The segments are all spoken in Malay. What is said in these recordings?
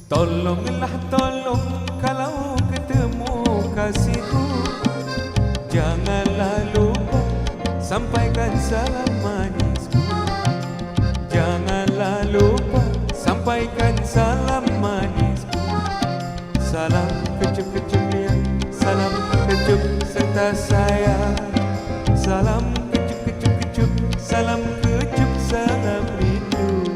Tolonglah tolong kalau ketemu kasihku, janganlah lupa sampaikan salam manisku. Janganlah lupa sampaikan salam manisku. Salam kecup-kecup dia, salam kecup serta sayang. Salam kecup-kecup-kecup, salam kecup, salam rindu.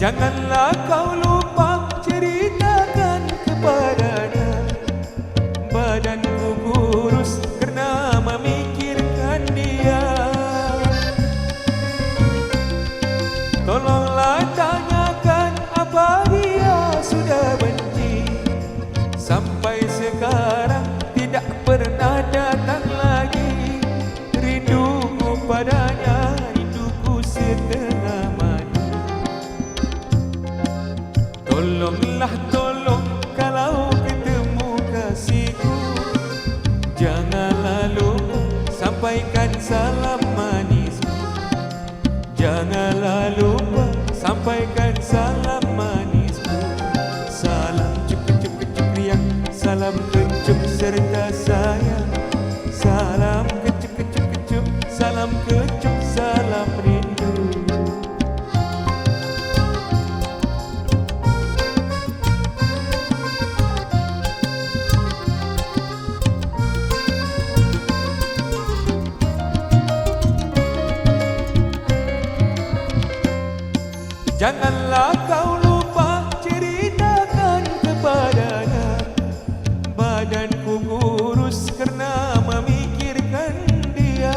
Janganlah kau lupa ceritakan kepadanya, badanku kurus kerana memikirkan dia. Tolonglah tanyakan apa dia sudah benci, sampai sekarang tidak pernah datang lagi. Rinduku padanya, rinduku setengah mati. Tolonglah tolong kalau ketemu kasihku, janganlah lupa sampaikan salam manisku. Janganlah lupa sampaikan salam manisku. Salam cukup-cukup riang, salam kecup serta sayang. Salam kecup-kecup, salam kecup, salam rindu. Janganlah kau lupa ceritakan kepadanya, badanku kurus kerana memikirkan dia.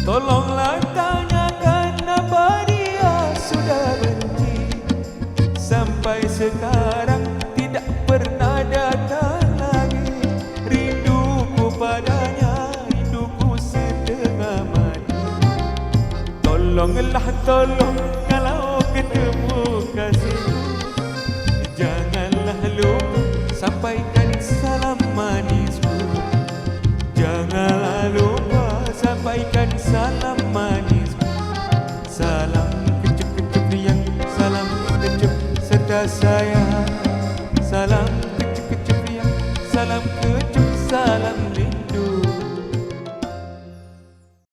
Tolonglah tanyakan apa dia sudah benci, sampai sekarang tidak pernah datang lagi. Rinduku padanya, rinduku setengah mati. Tolonglah tolong kalau ketemu kasihku, janganlah lupa sampaikan salam manisku. Janganlah lupa sampaikan salam manisku. Salam kecup-kecup riang, salam kecup serta sayang. Salam kecup-kecup riang, salam kecup, salam rindu.